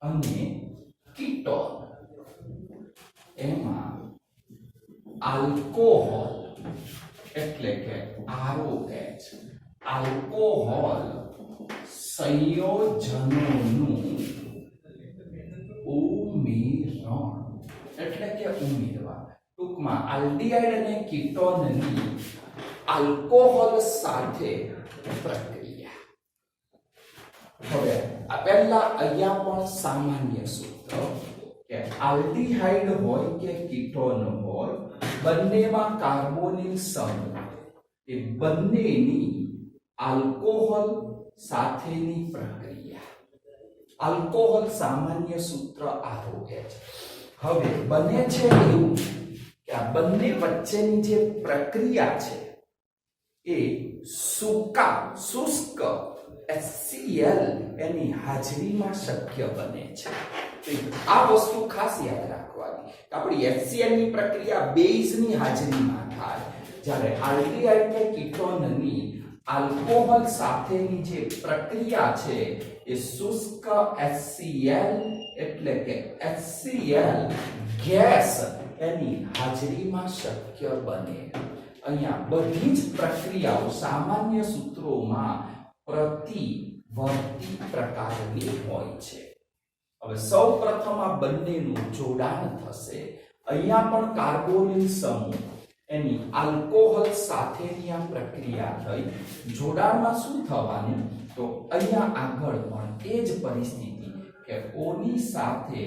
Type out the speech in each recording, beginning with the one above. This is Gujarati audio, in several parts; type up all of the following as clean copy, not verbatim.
અને કીટોન. એમાં આલ્કોહોલ એટલે કે ROH આલ્કોહોલ સંયોજનોનું ઉમેરણ એટલે કે ઉમેરવા. ટૂંકમાં આલ્ડીહાઇડ અને કીટોનની આલ્કોહોલ સાથે પ્રક્રિયા. હવે આ પહેલા અહીંયા પણ સામાન્ય સૂત્ર કે આલ્ડીહાઇડ હોય કે કીટોન હોય, બંનેમાં કાર્બોનિલ સમૂહ એ બંનેની આલ્કોહોલ સાથેની પ્રક્રિયા. આલ્કોહોલ સામાન્ય સૂત્ર ROH. હવે બને છે એવું કે આ બંને વચ્ચેની જે પ્રક્રિયા છે એ શુષ્ક HCl એની હાજરીમાં શક્ય બને છે. આ વસ્તુ ખાસ યાદ રાખવાની. આપણી HCl ની પ્રક્રિયા બેઝની હાજરીમાં થાય, જ્યારે આલ્ડીહાઇડ કે કીટોનની આલ્કોહોલ સાથેની જે પ્રક્રિયા છે એ શુષ્ક HCl એટલે કે HCl ગેસ એની હાજરીમાં શક્ય બને. અહીંયા બધી જ પ્રક્રિયાઓ સામાન્ય સૂત્રોમાં પ્રતિવર્તી પ્રકારની હોય છે. હવે સૌપ્રથમ આ બંનેનું જોડાણ થશે. અહીંયા પણ કાર્બોનિલ સમૂહ એની આલ્કોહોલ સાથેની આ પ્રક્રિયા થઈ. જોડાણમાં શું થવાનું? તો અહીંયા આગળ પણ એ જ પરિસ્થિતિ કે O ની સાથે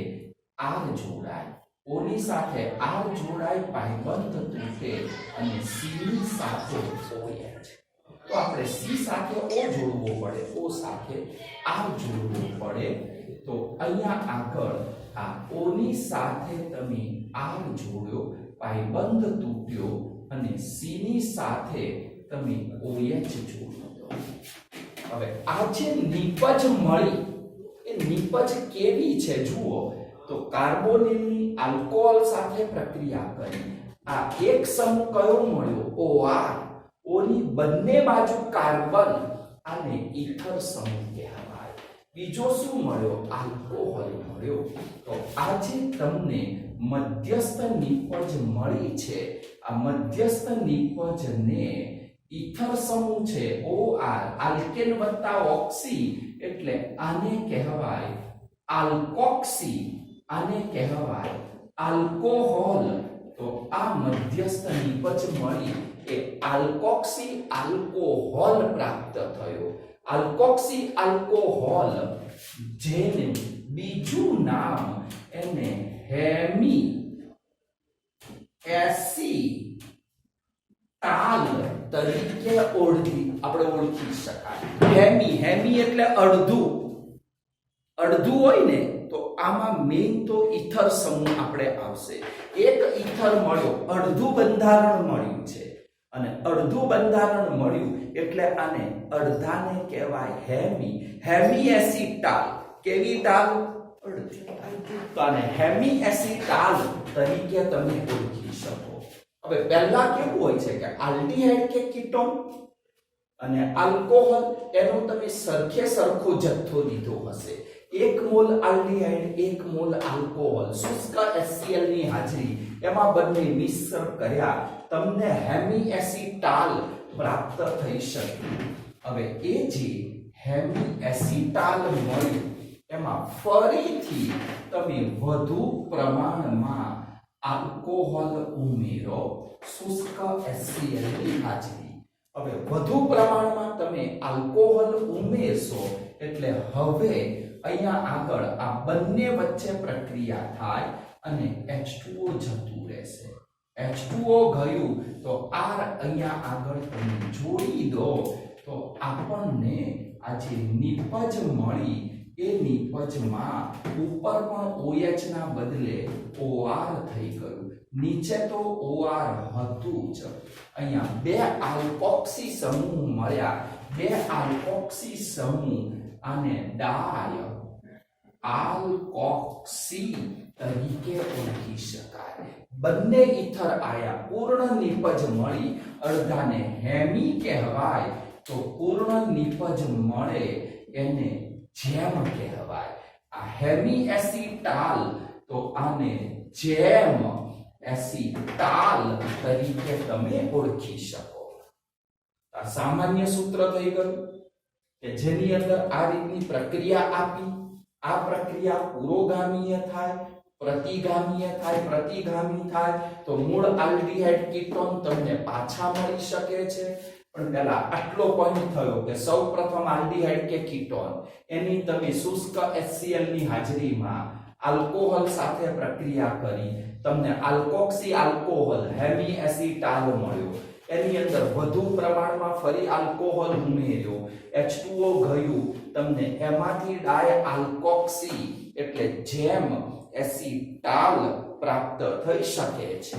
R જોડાય, O ની સાથે R જોડાય, પાયબંધ તૂટે અને C ની સાથે OH. તો આપણે C સાથે O જોડવો પડે, O સાથે R જોડવું પડે. તો અહીંયા આગળ આ O ની સાથે તમે R જોડ્યો, પાયબંધ તૂટ્યો અને C ની સાથે તમે OH જોડ્યો. હવે આ જે નિપજ મળી એ નિપજ કેવી છે જુઓ. તો કાર્બોનિલની આલ્કોહોલ સાથે પ્રક્રિયા કરી. આ એક સમૂહ કયો મળ્યો? OR. O ની બંને બાજુ કાર્બન અને ઈથર સમૂહ કહેવાય. બીજો શું મળ્યો? આલ્કોહોલ મળ્યો. તો આ જે તમને મધ્યસ્થ નિપજ મળી છે, આ મધ્યસ્થ નિપજને ઈથર સમૂહ છે OR, આલ્કેન વત્તા ઓક્સી એટલે આને કહેવાય આલ્કોક્સી, આને કહેવાય આલ્કોહોલ. તો આ મધ્યસ્થ નિપજ મળી એ આલ્કોક્સી આલ્કોહોલ પ્રાપ્ત થયો. આલ્કોક્સી આલ્કોહોલ જેને બીજું નામ એને હેમી એસિટાલ તરીકે ઓળખી શકાય. હેમી એટલે અડધું હોય ને, તો આમાં મેઇન તો ઈથર સમૂહ આપણે આવશે. એક ઈથર મળ્યો, અડધું બંધારણ મળ્યું છે અને અડધું બંધારણ મળ્યું એટલે આને અડધાને કહેવાય હેમી એસિટાલ. કેવી ટાલ? અડધી. તો આને હેમી એસિટાલ તરીકે તમે ઓળખી શકો. હવે પહેલા કેવું હોય છે કે આલ્ડીહાઇડ કે કીટોન અને આલ્કોહોલ એનો તમે સરખો જથ્થો લીધો હશે. 1 મોલ આલ્ડીહાઇડ 1 મોલ આલ્કોહોલ શુષ્ક HCl ની હાજરી એમાં બંને મિશ્ર કર્યા, તમને હેમી એસિટાલ પ્રાપ્ત થઈ શકે. હવે એ જે હેમી એસિટાલ મળ્યું એમાં ફરીથી તમે વધુ પ્રમાણમાં આલ્કોહોલ ઉમેરો, શુષ્ક HCl ની હાજરી. હવે વધુ પ્રમાણમાં તમે આલ્કોહોલ ઉમેરશો એટલે હવે અહીંયા આગળ આ બંને વચ્ચે પ્રક્રિયા થાય અને H2O જતું રહેશે. H2O ગયું તો R અહીંયા આગળ તમે જોડી દો તો આપણને આ જે નિપજ મળી એ નિપજમાં ઉપર પણ OH ના બદલે OR થઈ ગયું. નીચે તો OR હતું જ. અહીંયા બે આલ્કોક્સી સમૂહ મળ્યા. બે આલ્કોક્સી સમૂહ આને ડાય આલ્કોક્સી તરીકે ઓળખી શકાય. બંને ઈથર આયા, પૂર્ણ નિપજ મળી, અડધાને હેમી કહેવાય તો પૂર્ણ નિપજ મળે એને જેમ કહેવાય. આ હેમી એસિટાલ, તો આને જેમ એસિટાલ તરીકે તમે ઓળખી શકો. આ સામાન્ય સૂત્ર થઈ ગયું કે જેની અંદર આ રીતની પ્રક્રિયા આપી, આ પ્રક્રિયા પુરોગામીય થાય, પ્રતિગામી થાય તો મૂળ આલ્ડીહાઇડ કીટોન તમને પાછા મળી શકે છે. પણ પહેલા આટલો પોઈન્ટ થયો કે સૌપ્રથમ આલ્ડીહાઇડ કે કીટોન એની તમે શુષ્ક HCl ની હાજરીમાં આલ્કોહોલ સાથે પ્રક્રિયા કરી, તમને આલ્કોક્સી આલ્કોહોલ હેમી એસિટાલ મળ્યો. એની અંદર વધુ પ્રમાણમાં ફરી આલ્કોહોલ ઉમેર્યો, H2O ગયું, તમને એમાંથી ડાય આલ્કોક્સી એટલે જેમ એસિટાલ પ્રાપ્ત થઈ શકે છે.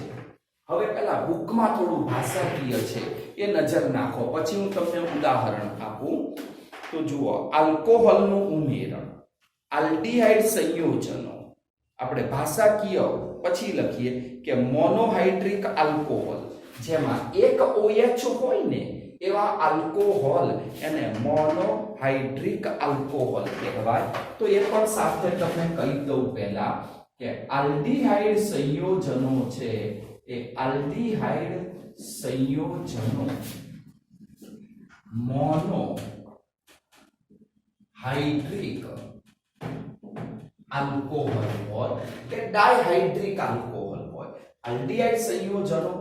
હવે પેલા બુકમાં થોડું ભાષાકીય છે એ નજર નાખો, પછી હું તમને ઉદાહરણ આપું. તો જુઓ, આલ્કોહોલનું ઉમેરણ, આલ્ડીહાઇડ સંયોજનો, આપણે ભાષાકીય પછી લખીએ કે મોનોહાઇડ્રિક આલ્કોહોલ, જેમાં એક OH હોય ને એવા આલ્કોહોલ એને મોનોહાઇડ્રિક આલ્કોહોલ કહેવાય. તો એ પણ સાથે તમને કહી દઉં પહેલા કે આલ્ડીહાઇડ સંયોજનો છે એ આલ્ડીહાઇડ સંયોજનો મોનોહાઇડ્રિક આલ્કોહોલ હોય કે ડાયહાઇડ્રિક આલ્કોહોલ હોય. આલ્ડીહાઇડ સંયોજનો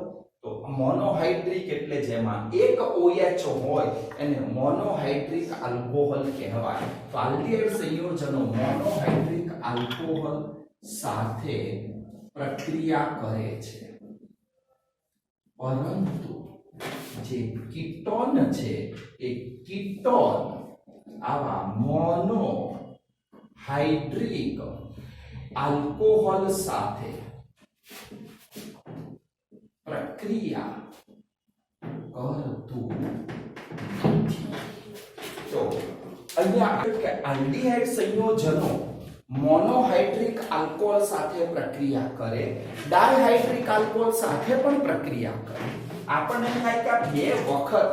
તો મોનોહાઇડ્રિક એટલે જેમાં એક OH હોય એને મોનોહાઇડ્રિક આલ્કોહોલ કહેવાય. તો આલ્ડીહાઇડ સંયોજનો મોનોહાઇડ્રિક આલ્કોહોલ સાથે પ્રક્રિયા કરે છે, પરંતુ જે કીટોન છે એ કીટોન આવા મોનોહાઇડ્રિક આલ્કોહોલ સાથે પ્રક્રિયા કરતું નથી. તો અહીંયા કે આલ્ડીહાઇડ સંયોજનો મોનોહાઇડ્રિક આલ્કોહોલ સાથે પ્રક્રિયા કરે, ડાયહાઇડ્રિક આલ્કોહોલ સાથે પણ પ્રક્રિયા કરે. આપણને થાય કે બે વખત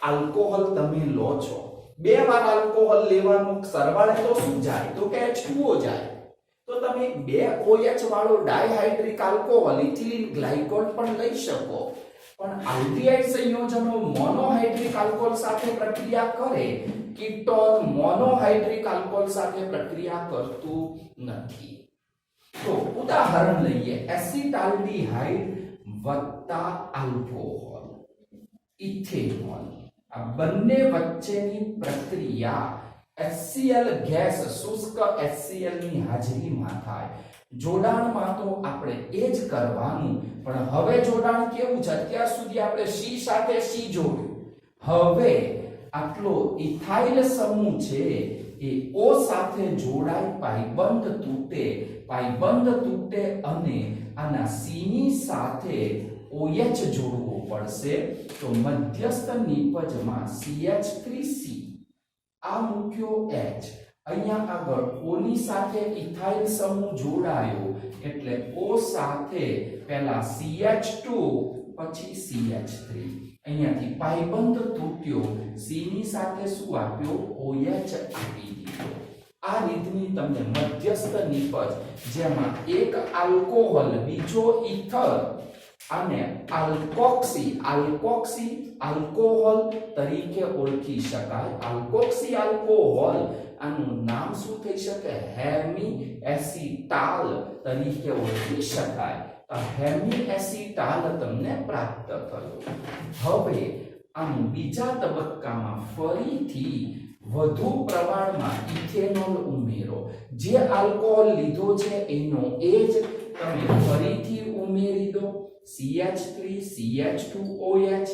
આલ્કોહોલ તમે લો છો, બે વાર આલ્કોહોલ લેવાનું સરવાળે તો શું જાય? તો કે H2O જાય. તો તમે બે OH વાળો ડાયહાઇડ્રિક આલ્કોહોલ ઇથિલિન ગ્લાયકોલ પણ લઈ શકો, પણ આલ્ડીહાઇડ સંયોજનો મોનોહાઇડ્રિક આલ્કોહોલ સાથે પ્રક્રિયા કરે, કીટોન મોનોહાઇડ્રિક આલ્કોહોલ સાથે પ્રક્રિયા કરતું નથી. તો ઉદાહરણ લઈએ, એસિટાલ્ડીહાઇડ વત્તા આલ્કોહોલ, ઇથેનોલ, આ બંને વચ્ચેની પ્રક્રિયા HCl ગેસ, શુષ્ક HCl ની હાજરીમાં થાય. જોડાણમાં તો આપણે એ જ કરવાનું, પણ હવે જોડાણ કેવું છે? અત્યાર સુધી આપણે C સાથે C જોડ્યું, હવે આટલો ઇથાઇલ સમૂહ છે એ O સાથે જોડાય, પાઈબંધ તૂટે અને આના C ની સાથે OH જોડવો પડશે. તો મધ્યસ્થ નિપજમાં CH3C આ મૂક્યો H, અહીંયા આગળ O ની સાથે ઇથાઇલ સમૂહ જોડાયો એટલે O સાથે પહેલા CH2 પછી CH3, અહીંયાથી પાઈબંધ તૂટ્યો, C ની સાથે શું આપ્યો? OH આપી દીધો. આ રીતની તમને મધ્યસ્થ નિપજ જેમાં એક આલ્કોહોલ બીજો ઇથર અને આલ્કોક્સી આલ્કોહોલ તરીકે ઓળખી શકાય. આલ્કોક્સી આલ્કોહોલ આનું નામ શું થઈ શકે? હેમી એસિટાલ તરીકે ઓળખી શકાય. હેમી એસિટાલ તમને પ્રાપ્ત થયો. હવે આનું બીજા તબક્કામાં ફરીથી વધુ પ્રમાણમાં ઇથેનોલ ઉમેરો. જે આલ્કોહોલ લીધો છે એનો એ જ તમે ફરીથી ઉમેરી દો. CH3 CH2OH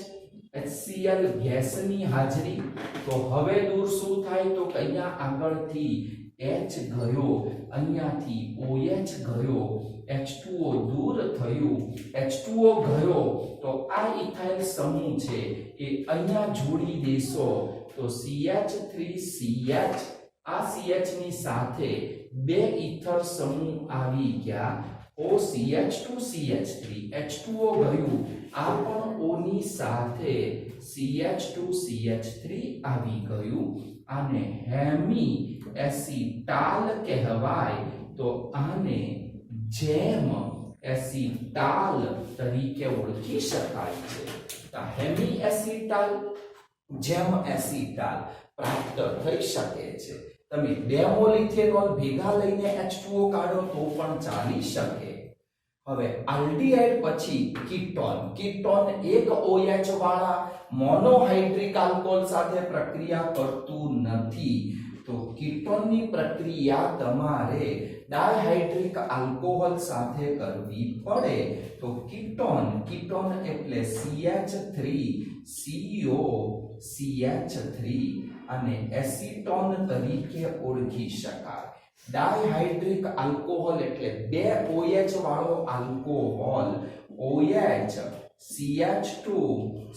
HCl ગેસની હાજરી. તો હવે દૂર શું થાય? તો અહીંયા આગળથી H ગયો, અહીંયાથી OH ગયો, H2O દૂર થયું, H2O ગયો તો આ ઇથાઇલ સમૂહ છે એ અહીંયા જોડી દેશો તો CH3CH, આ CH ની સાથે બે ઇથર સમૂહ આવી ગયા, OCH2CH3, H2O ગયું, આ પણ O ની સાથે CH2CH3 આવી ગયું, આને હેમી એસિટાલ કહેવાય તો આને જેમ એસિટાલ તરીકે ઓળખી શકાય છે. તો હેમી એસિટાલ જેમ એસિટાલ પ્રાપ્ત થઈ શકે છે. તમે બે મોલ ઇથેનોલ ભેગા લઈને H2O કાઢો તો પણ ચાલી શકે. હવે આલ્ડીહાઇડ પછી કીટોન. કીટોન એક OH વાળા મોનોહાઇડ્રિક આલ્કોહોલ સાથે પ્રક્રિયા કરતું નથી. તો કીટોનની પ્રક્રિયા તમારે ડાયહાઇડ્રિક આલ્કોહોલ સાથે કરવી પડે. તો કીટોન એટલે CH3CO CH3 અને એસિટોન તરીકે ઓળખી શકાય. ડાયહાઇડ્રિક આલ્કોહોલ એટલે બે OH વાળો આલ્કોહોલ OH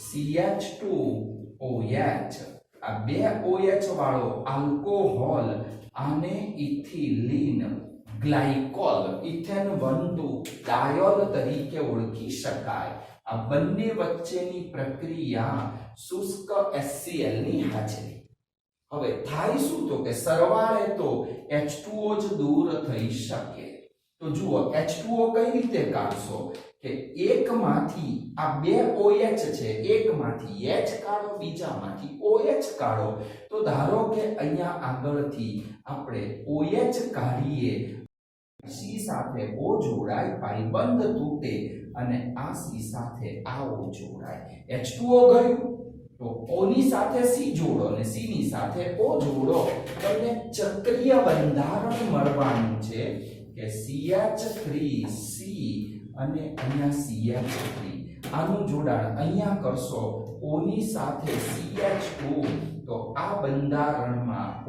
CH2OH. આ બે OH વાળો આલ્કોહોલ આને ઇથિલિન ગ્લાયકોલ ઇથેન 1,2 ડાયોલ તરીકે ઓળખી શકાય. આ બંને વચ્ચેની પ્રક્રિયા શુષ્ક HCl ની હાજરી. હવે થાય શું તો કે સરવાળે તો H2O જ દૂર થઈ શકે. તો જુઓ H2O કઈ રીતે કાઢશો કે એકમાંથી આ બે OH છે, એકમાંથી H કાઢો, બીજામાંથી OH કાઢો. તો ધારો કે અહીંયા આગળથી આપણે OH કાઢીએ, C સાથે O જોડાય, ભાઈબંધ તૂટે અને આ C સાથે આ O જોડાય. H2O ગયું તો O ની સાથે C જોડો અને C ની સાથે O જોડો. તમને ચક્રીય બંધારણ મળવાનું છે કે CH3C અને અહીંયા CH3. આનું જોડાણ અહીંયા કરશો O ની સાથે CH2 તો આ બંધારણમાં O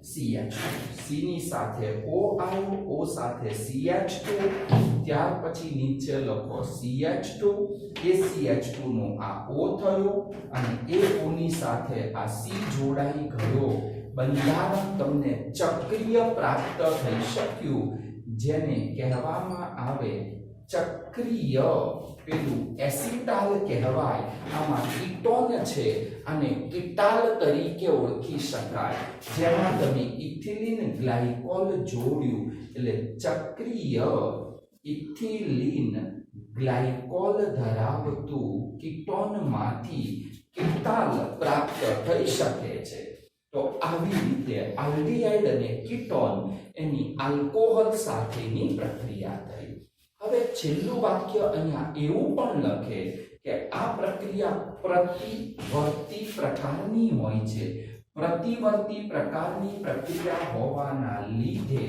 CH2, C ની સાથે O આવ્યો, O સાથે CH2, ત્યાર પછી નીચે લખો CH2, એ CH2 નો આ O થયો અને એ O ની સાથે આ C જોડાઈ ગયો. બંધારણ તમને ચક્રીય પ્રાપ્ત થઈ શક્યું, જેને કહેવામાં આવે ચક્રીય પેલું એસિટાલ કહેવાય. આમાં કીટોન છે અને કીટાલ તરીકે ઓળખી શકાય. જેમાં તમે ઇથિલિન ગ્લાયકોલ જોડ્યું એટલે ચક્રીય ઇથિલિન ગ્લાયકોલ ધરાવતું કીટોનમાંથી કીટાલ પ્રાપ્ત થઈ શકે છે. તો આવી રીતે આલ્ડીહાઇડ અને કીટોન એની આલ્કોહોલ સાથેની પ્રક્રિયા થઈ. હવે છેલ્લું વાક્ય અહીંયા એવું પણ લખે કે આ પ્રક્રિયા પ્રતિવર્તી પ્રકારની હોય છે. પ્રતિવર્તી પ્રકારની પ્રક્રિયા હોવાના લીધે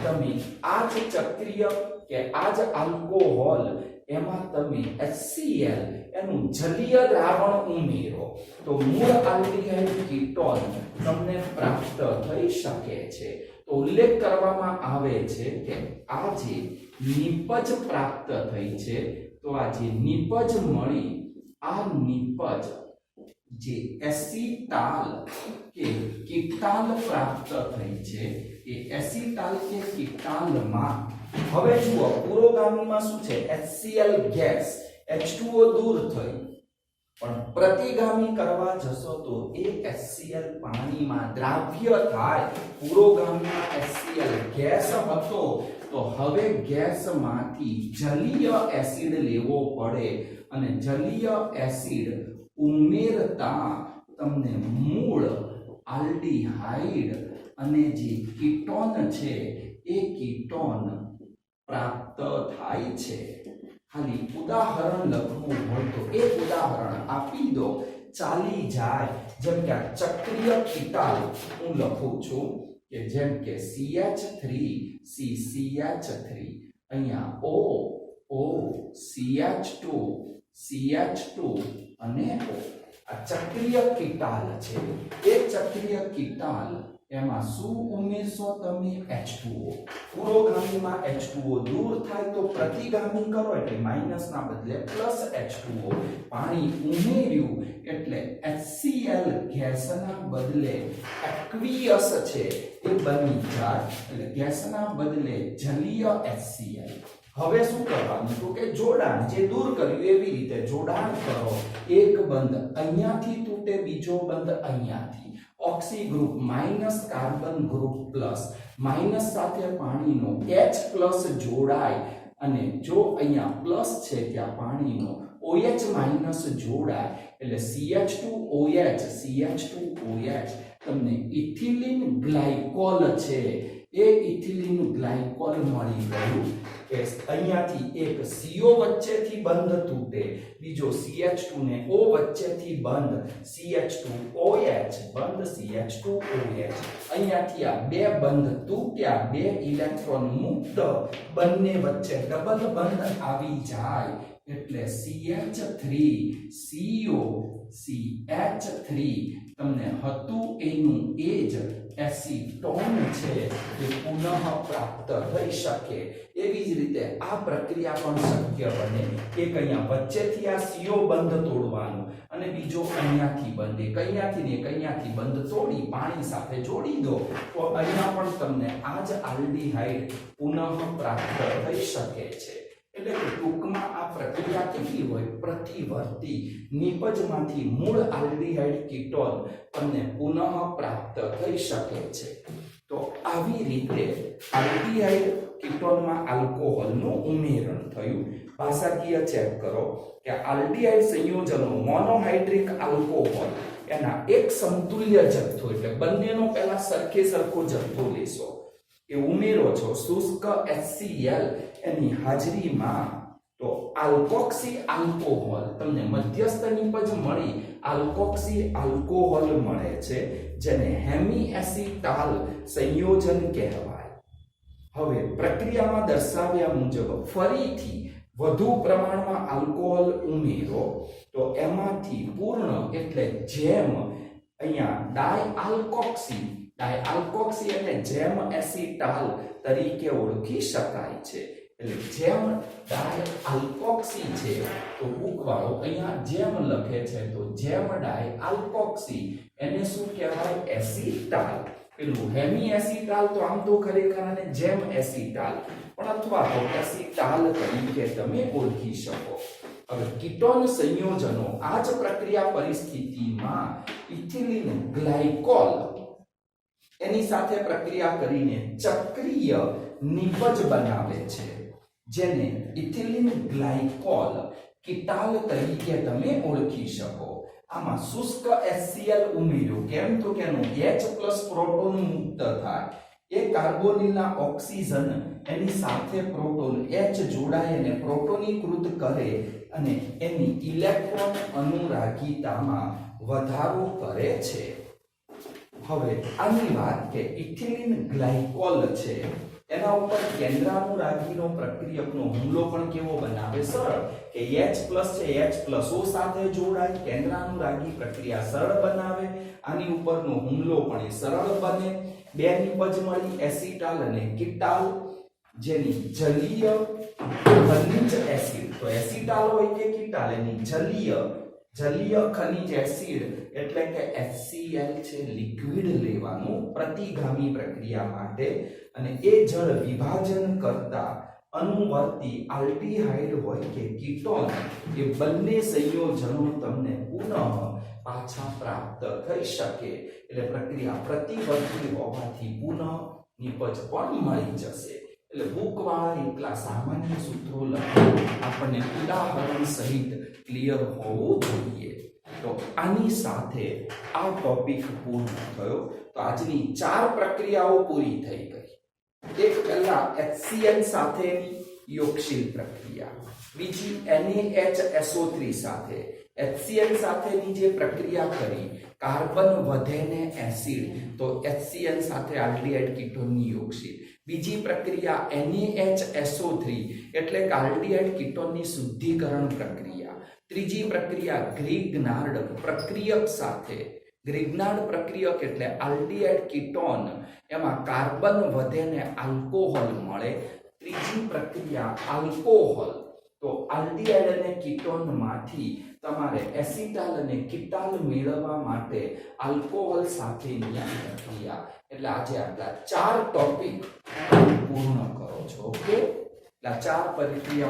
તમે આ જ ચક્રીય કે આ જ આલ્કોહોલ એમાં તમે HCl એનું જલીય દ્રાવણ ઉમેરો તો મૂળ આલ્ડીહાઇડ કીટોન તમને પ્રાપ્ત થઈ શકે છે. તો ઉલ્લેખ કરવામાં આવે છે કે આ જે નિપજ પ્રાપ્ત થઈ છે, તો આ જે નિપજ મળી, આ નિપજ જે એસિટાલ કે કીટાલ પ્રાપ્ત થઈ છે, એ એસિટાલ કે કીટાલમાં હવે જુઓ પુરોગામીમાં શું છે, HCl ગેસ H2O દૂર થઈ, પણ પ્રતિગામી કરવા જશો તો એ HCl પાણીમાં દ્રાવ્ય થાય. પુરોગામીમાં HCl ગેસ હતો તો હવે ગેસમાંથી જલીય એસિડ લેવો પડે અને જલીય એસિડ ઉમેરતા તમને મૂળ આલ્ડીહાઇડ અને જે કીટોન છે એ કીટોન પ્રાપ્ત થાય છે. ખાલી ઉદાહરણ લખવું હોય તો એક ઉદાહરણ આપી દો, ચાલી જાય. જેમ કે આ ચક્રીય કીટાલ હું લખું છું કે જેમ કે CH3CCH3, અહીંયા O CH2 અને O. આ ચક્રીય કીટાલ છે. એક ચક્રીય કીટાલ એમાં શું ઉમેરશો તમે, H2O. પુરોગામીમાં H2O દૂર થાય તો પ્રતિગામી કરો એટલે માઇનસ ના બદલે પ્લસ H2O. પાણી ઉમેર્યું એટલે HCl ગેસના બદલે એક્વિયસ છે એ બની જાય એટલે ગેસના બદલે જલીય HCl. હવે શું કરવાનું તો કે જોડાણ જે દૂર કર્યું એવી રીતે જોડાણ કરો. એક બંધ અહીંયાથી તૂટે, બીજો બંધ અહીંયાથી. ઓક્સી group minus carbon group plus, minus સાથે પાણીનો H+ જોડાય અને જો અહીંયા પ્લસ છે ત્યાં પાણીનો OH માઇનસ જોડાય એટલે CH2OH તમને ઇથિલિન ગ્લાયકોલ છે. એ ઇથિલિન ગ્લાયકોલ મળી ગયું કે અહીંયાથી એક CO વચ્ચેથી બંધ તૂટે, બીજો CH2 ને O વચ્ચેથી બંધ CH2OH બંધ CH2OH. અહીંયાથી આ બે બંધ તૂટ્યા, બે ઇલેક્ટ્રોન મુક્ત, બંને વચ્ચે ડબલ બંધ આવી જાય એટલે CH3CO CH3 તમને હતું એનું એ જ એસીટોન છે એ પુનઃ પ્રાપ્ત થઈ શકે. એવી જ રીતે આ પ્રક્રિયા પણ શક્ય બને. એક અહીંયા વચ્ચેથી આ CO બંધ તોડવાનું અને બીજો અહીંયાથી બંધ, એક અહીંયાથી ને એક અહીંયાથી બંધ તોડી પાણી સાથે જોડી દો તો અહીંયા પણ તમને આ જ આલ્ડીહાઇડ પુનઃ પ્રાપ્ત થઈ શકે છે. એટલે કે ટૂંકમાં આ પ્રક્રિયા કેવી હોય? પ્રતિવર્તી. નિપજમાંથી મૂળ આલ્ડીહાઇડ કીટોન તમને પુનઃ પ્રાપ્ત થઈ શકે છે. તો આવી રીતે આલ્ડીહાઇડ કીટોનમાં આલ્કોહોલનું ઉમેરણ થયું. ભાષાકીય ચેક કરો કે આલ્ડીહાઇડ સંયોજનો મોનોહાઇડ્રિક આલ્કોહોલ એના એક સમતુલ્ય જથ્થો એટલે બંનેનો પહેલા સરખે સરખો જથ્થો લેશો એ ઉમેરો છો શુષ્ક HCl એની હાજરીમાં તો આલ્કોક્સી આલ્કોહોલ તમને મધ્યસ્થ નિપજ મળી આલ્કોક્સી આલ્કોહોલ મળે છે જેને હેમીએસિટાલ સંયોજન કહેવાય. હવે પ્રક્રિયામાં દર્શાવ્યા મુજબ ફરીથી વધુ પ્રમાણમાં આલ્કોહોલ ઉમેરો તો એમાંથી પૂર્ણ એટલે જેમ અહીંયા ડાયઆલ્કોક્સી એટલે જેમ એસિટાલ તરીકે ઓળખી શકાય છે. એટલે જેમ ડાયઆલ્કોક્સી છે તો બુકવાળો અહીંયા જેમ લખે છે તો જેમ ડાયઆલ્કોક્સી એને શું કહેવાય? એસિટાલ. પેલું હેમી એસિટાલ તો આમ તો ખરેખર અને જેમ એસિટાલ પણ અથવા તો એસિટાલ તરીકે તમે ઓળખી શકો. હવે કીટોન સંયોજનો આ જ પ્રક્રિયા પરિસ્થિતિમાં ઇથિલિન ગ્લાયકોલ એની સાથે પ્રક્રિયા કરીને ચક્રીય નિપજ બનાવે છે જેને ઇથિલિન ગ્લાયકોલ કીટાલ તરીકે તમે ઓળખી શકો. આમાં શુષ્ક HCl ઉમેર્યો કેમ તો કે એનો H+ પ્રોટોન મુક્ત થાય. એ કાર્બોનિલના ઓક્સિજન એની સાથે પ્રોટોન H જોડાય અને પ્રોટોનીકૃત કરે અને એની ઇલેક્ટ્રોન અનુરાગિતામાં વધારો કરે છે. હવે આની વાત કે ઇથિલિન ગ્લાયકોલ છે એના ઉપર કેન્દ્રાનુરાગીનો પ્રક્રિયકનો હુમલો પણ કેવો બનાવે? સરળ. કે H+ છે H+O સાથે જોડાય, કેન્દ્રાનુરાગી પ્રક્રિયા સરળ બનાવે. આની ઉપરનો હુમલો પણ એ સરળ બને. બે નિપજ મળી એસિટાલ અને કીટાલ જેની જલીય ખનિજ એસિડ તો એસિટાલ હોય કે કીટાલ એની જલીય ખનિજ એસિડ એટલે કે HCl છે લિક્વિડ લેવાનું પ્રતિગામી પ્રક્રિયા માટે અને એ જળ વિભાજન કરતા અનુવર્તી આલ્ડીહાઇડ હોય કે કીટોન એ બંને સંયોજનો તમને પુનઃ પાછા પ્રાપ્ત થઈ શકે. એટલે પ્રક્રિયા પ્રતિવર્તી હોવાથી પુનઃ નિપજ પણ મળી જશે. એટલે બુકવાળા એટલા સામાન્ય સૂત્રો લખી આપણને ઉદાહરણ સહિત ક્લિયર હોવું જોઈએ. તો આની સાથે આ ટોપિક પૂર્ણ થયો. તો આજની 4 પ્રક્રિયાઓ પૂરી થઈ ગઈ. એક પહેલા HCl સાથેની યોગશીલ પ્રક્રિયા, બીજી NaHSO3 સાથે HCl સાથેની જે પ્રક્રિયા કરી કાર્બન વધે ને એસિડ તો HCl સાથે આલ્ડીહાઇડ કીટોનની યોગશીલ, બીજી પ્રક્રિયા NaHSO3 એટલે કે આલ્ડીહાઇડ કીટોનની શુદ્ધિકરણ પ્રક્રિયા, ત્રીજી પ્રક્રિયા ગ્રિગ્નાર્ડ પ્રક્રિયક સાથે. ગ્રિગ્નાર્ડ પ્રક્રિયક એટલે આલ્ડીહાઇડ કીટોન એમાં કાર્બન વધે ને આલ્કોહોલ મળે. ત્રીજી પ્રક્રિયા આલ્કોહોલ તો આલ્ડીહાઇડ અને કીટોનમાંથી તમારે એસિટાલ અને કીટાલ મેળવવા માટે આલ્કોહોલ સાથેની આ પ્રક્રિયા. એટલે આજે આટલા 4 ટોપિક પૂર્ણ કરો છો. ઓકે, એટલે 4 પ્રક્રિયાઓ